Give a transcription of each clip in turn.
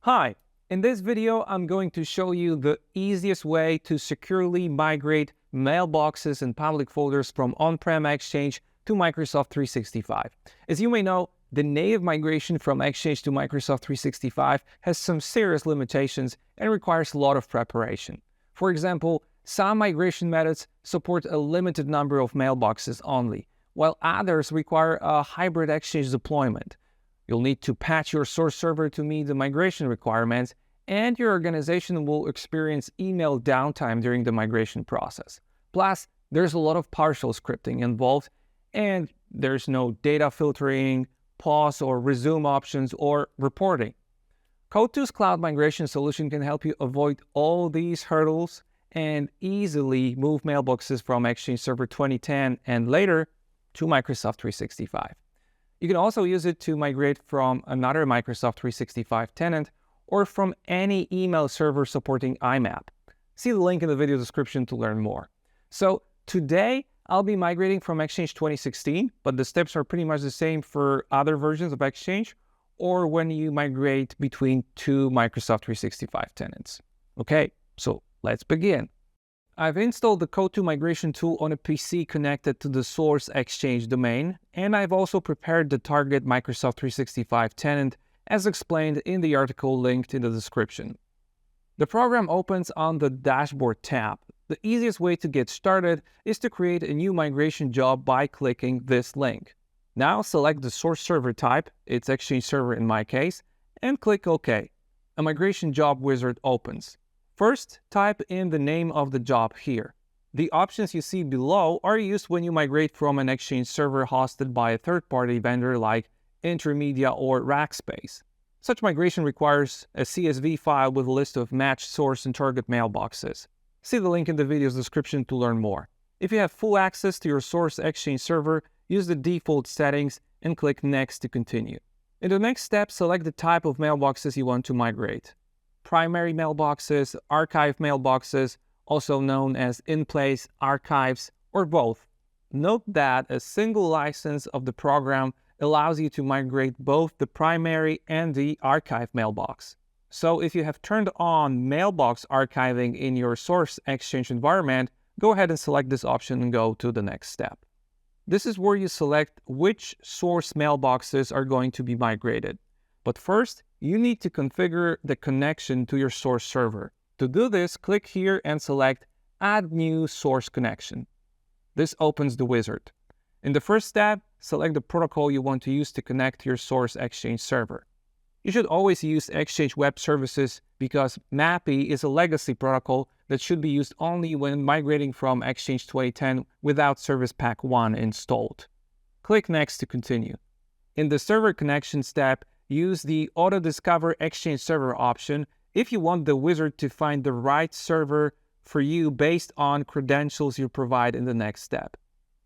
Hi, in this video, I'm going to show you the easiest way to securely migrate mailboxes and public folders from on-prem Exchange to Microsoft 365. As you may know, the native migration from Exchange to Microsoft 365 has some serious limitations and requires a lot of preparation. For example, some migration methods support a limited number of mailboxes only, while others require a hybrid Exchange deployment. You'll need to patch your source server to meet the migration requirements, and your organization will experience email downtime during the migration process. Plus, there's a lot of partial scripting involved, and there's no data filtering, pause or resume options, or reporting. CodeTwo's cloud migration solution can help you avoid all these hurdles and easily move mailboxes from Exchange Server 2010 and later to Microsoft 365. You can also use it to migrate from another Microsoft 365 tenant or from any email server supporting IMAP. See the link in the video description to learn more. So today, I'll be migrating from Exchange 2016, but the steps are pretty much the same for other versions of Exchange or when you migrate between two Microsoft 365 tenants. Okay, so let's begin. I've installed the CodeTwo migration tool on a PC connected to the source Exchange domain, and I've also prepared the target Microsoft 365 tenant as explained in the article linked in the description. The program opens on the Dashboard tab. The easiest way to get started is to create a new migration job by clicking this link. Now select the source server type, it's Exchange Server in my case, and click OK. A migration job wizard opens. First, type in the name of the job here. The options you see below are used when you migrate from an Exchange server hosted by a third-party vendor like Intermedia or Workspace. Such migration requires a CSV file with a list of matched source and target mailboxes. See the link in the video's description to learn more. If you have full access to your source Exchange server, use the default settings and click Next to continue. In the next step, select the type of mailboxes you want to migrate. Primary mailboxes, archive mailboxes, also known as in-place, archives, or both. Note that a single license of the program allows you to migrate both the primary and the archive mailbox. So if you have turned on mailbox archiving in your source Exchange environment, go ahead and select this option and go to the next step. This is where you select which source mailboxes are going to be migrated. But first, you need to configure the connection to your source server. To do this, click here and select Add New Source Connection. This opens the wizard. In the first step, select the protocol you want to use to connect to your source Exchange server. You should always use Exchange Web Services because MAPI is a legacy protocol that should be used only when migrating from Exchange 2010 without Service Pack 1 installed. Click Next to continue. In the server connection step, use the Auto Discover Exchange Server option if you want the wizard to find the right server for you based on credentials you provide in the next step.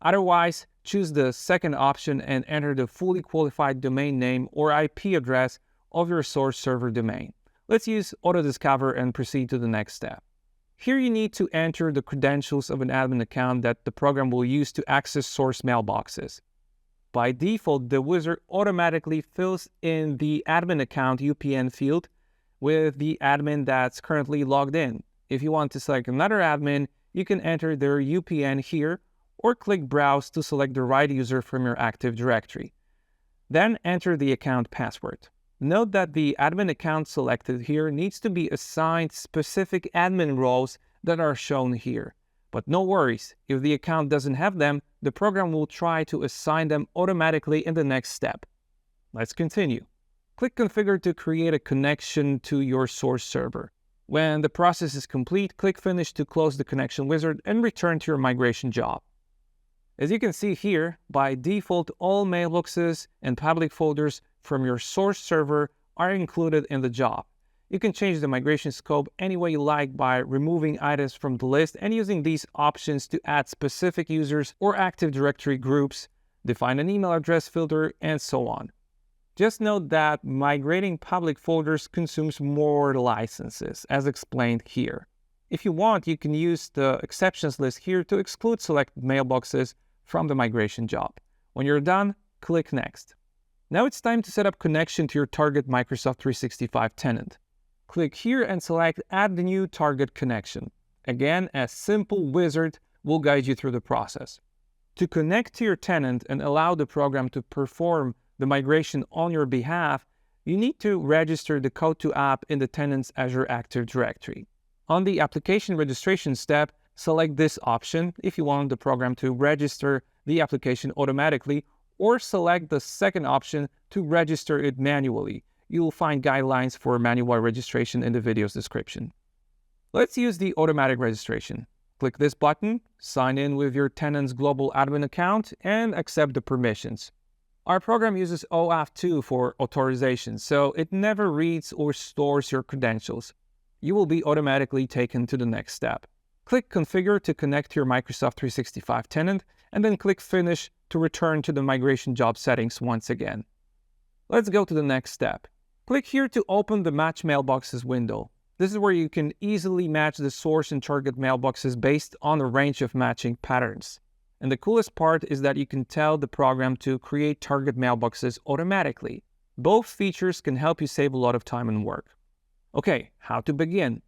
Otherwise, choose the second option and enter the fully qualified domain name or IP address of your source server domain. Let's use Auto Discover and proceed to the next step. Here you need to enter the credentials of an admin account that the program will use to access source mailboxes. By default, the wizard automatically fills in the admin account UPN field with the admin that's currently logged in. If you want to select another admin, you can enter their UPN here or click Browse to select the right user from your Active Directory. Then enter the account password. Note that the admin account selected here needs to be assigned specific admin roles that are shown here. But no worries, if the account doesn't have them, the program will try to assign them automatically in the next step. Let's continue. Click Configure to create a connection to your source server. When the process is complete, click Finish to close the connection wizard and return to your migration job. As you can see here, by default, all mailboxes and public folders from your source server are included in the job. You can change the migration scope any way you like by removing items from the list and using these options to add specific users or Active Directory groups, define an email address filter, and so on. Just note that migrating public folders consumes more licenses, as explained here. If you want, you can use the exceptions list here to exclude selected mailboxes from the migration job. When you're done, click Next. Now it's time to set up connection to your target Microsoft 365 tenant. Click here and select Add the new target connection. Again, a simple wizard will guide you through the process. To connect to your tenant and allow the program to perform the migration on your behalf, you need to register the CodeTwo app in the tenant's Azure Active Directory. On the Application Registration step, select this option if you want the program to register the application automatically, or select the second option to register it manually. You'll find guidelines for manual registration in the video's description. Let's use the automatic registration. Click this button, sign in with your tenant's global admin account, and accept the permissions. Our program uses OAuth 2 for authorization, so it never reads or stores your credentials. You will be automatically taken to the next step. Click Configure to connect to your Microsoft 365 tenant, and then click Finish to return to the migration job settings once again. Let's go to the next step. Click here to open the Match Mailboxes window. This is where you can easily match the source and target mailboxes based on a range of matching patterns. And the coolest part is that you can tell the program to create target mailboxes automatically. Both features can help you save a lot of time and work. Okay, how to begin?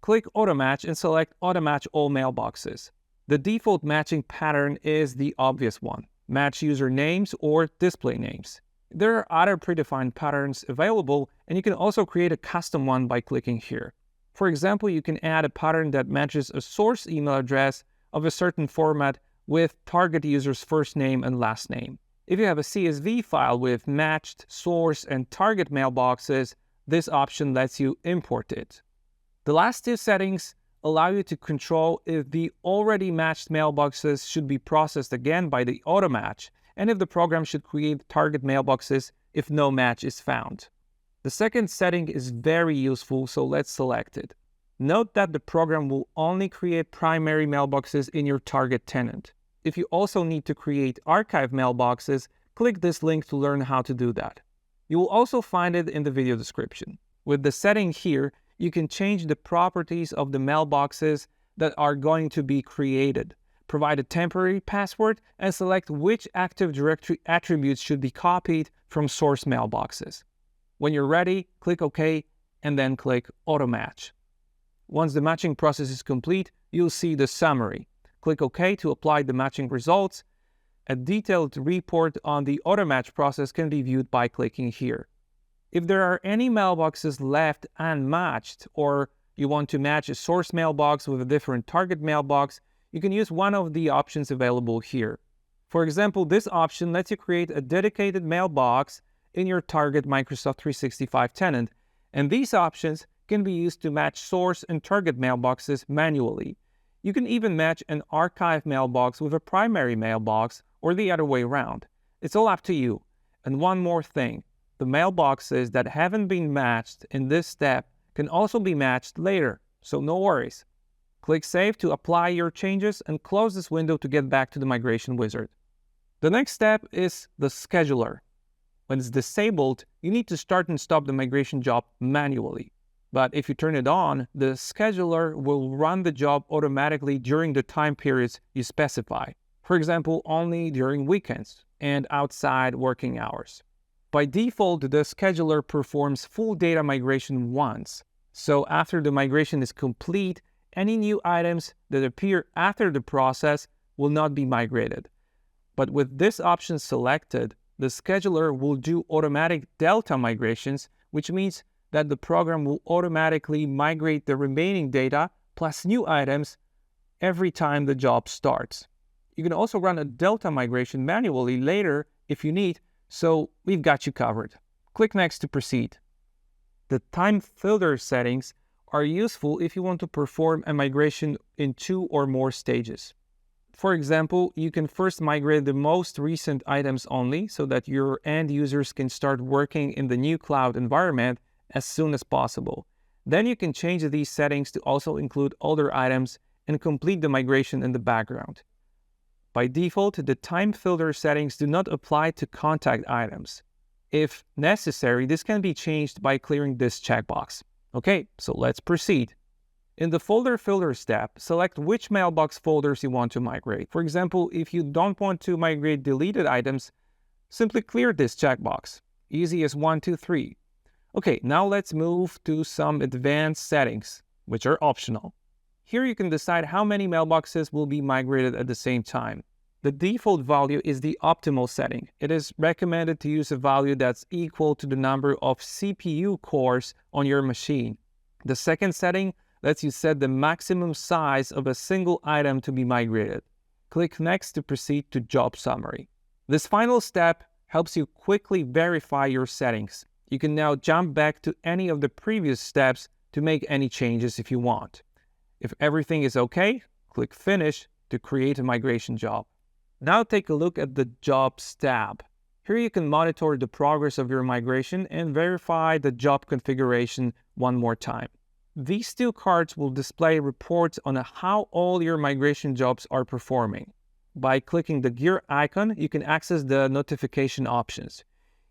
Click Automatch and select Automatch all mailboxes. The default matching pattern is the obvious one: match user names or display names. There are other predefined patterns available, and you can also create a custom one by clicking here. For example, you can add a pattern that matches a source email address of a certain format with target user's first name and last name. If you have a CSV file with matched source and target mailboxes, this option lets you import it. The last two settings allow you to control if the already matched mailboxes should be processed again by the automatch, and if the program should create target mailboxes if no match is found. The second setting is very useful, so let's select it. Note that the program will only create primary mailboxes in your target tenant. If you also need to create archive mailboxes, click this link to learn how to do that. You will also find it in the video description. With the setting here, you can change the properties of the mailboxes that are going to be created, provide a temporary password, and select which Active Directory attributes should be copied from source mailboxes. When you're ready, click OK, and then click Automatch. Once the matching process is complete, you'll see the summary. Click OK to apply the matching results. A detailed report on the automatch process can be viewed by clicking here. If there are any mailboxes left unmatched, or you want to match a source mailbox with a different target mailbox, you can use one of the options available here. For example, this option lets you create a dedicated mailbox in your target Microsoft 365 tenant, and these options can be used to match source and target mailboxes manually. You can even match an archive mailbox with a primary mailbox, or the other way around. It's all up to you. And one more thing, the mailboxes that haven't been matched in this step can also be matched later, so no worries. Click Save to apply your changes and close this window to get back to the migration wizard. The next step is the scheduler. When it's disabled, you need to start and stop the migration job manually. But if you turn it on, the scheduler will run the job automatically during the time periods you specify. For example, only during weekends and outside working hours. By default, the scheduler performs full data migration once. So after the migration is complete, any new items that appear after the process will not be migrated. But with this option selected, the scheduler will do automatic delta migrations, which means that the program will automatically migrate the remaining data plus new items every time the job starts. You can also run a delta migration manually later if you need, so we've got you covered. Click Next to proceed. The time filter settings are useful if you want to perform a migration in 2 or more stages. For example, you can first migrate the most recent items only so that your end users can start working in the new cloud environment as soon as possible. Then you can change these settings to also include older items and complete the migration in the background. By default, the time filter settings do not apply to contact items. If necessary, this can be changed by clearing this checkbox. Okay, so let's proceed. In the folder filter step, select which mailbox folders you want to migrate. For example, if you don't want to migrate deleted items, simply clear this checkbox. Easy as 1, 2, 3. Okay, now let's move to some advanced settings, which are optional. Here you can decide how many mailboxes will be migrated at the same time. The default value is the optimal setting. It is recommended to use a value that's equal to the number of CPU cores on your machine. The second setting lets you set the maximum size of a single item to be migrated. Click Next to proceed to Job Summary. This final step helps you quickly verify your settings. You can now jump back to any of the previous steps to make any changes if you want. If everything is okay, click Finish to create a migration job. Now take a look at the Jobs tab. Here you can monitor the progress of your migration and verify the job configuration one more time. These two cards will display reports on how all your migration jobs are performing. By clicking the gear icon, you can access the notification options.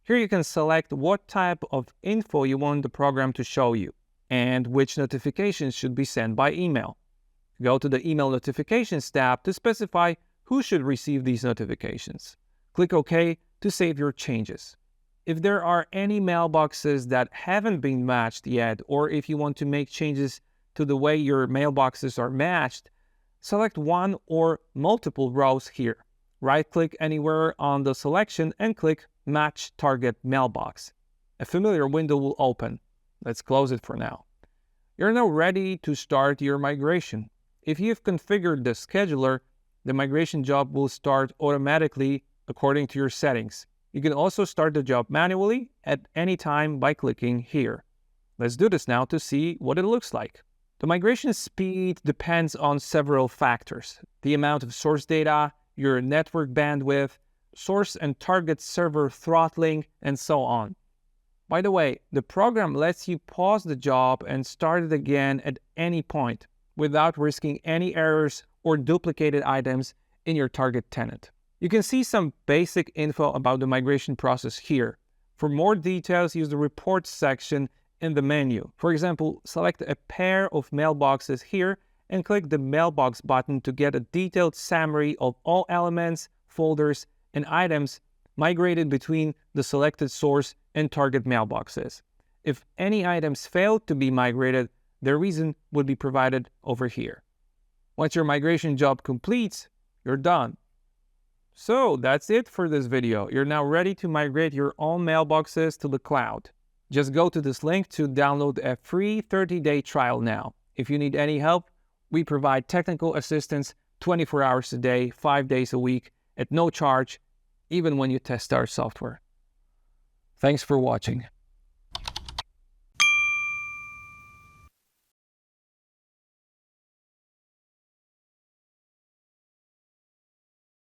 Here you can select what type of info you want the program to show you and which notifications should be sent by email. Go to the Email Notifications tab to specify who should receive these notifications. Click OK to save your changes. If there are any mailboxes that haven't been matched yet, or if you want to make changes to the way your mailboxes are matched, select one or multiple rows here. Right-click anywhere on the selection and click Match Target Mailbox. A familiar window will open. Let's close it for now. You're now ready to start your migration. If you've configured the scheduler, the migration job will start automatically according to your settings. You can also start the job manually at any time by clicking here. Let's do this now to see what it looks like. The migration speed depends on several factors: the amount of source data, your network bandwidth, source and target server throttling, and so on. By the way, the program lets you pause the job and start it again at any point without risking any errors or duplicated items in your target tenant. You can see some basic info about the migration process here. For more details, use the Reports section in the menu. For example, select a pair of mailboxes here and click the Mailbox button to get a detailed summary of all elements, folders, and items migrated between the selected source and target mailboxes. If any items failed to be migrated, their reason would be provided over here. Once your migration job completes, you're done. So that's it for this video. You're now ready to migrate your own mailboxes to the cloud. Just go to this link to download a free 30-day trial now. If you need any help, we provide technical assistance 24 hours a day, 5 days a week, at no charge, even when you test our software. Thanks for watching.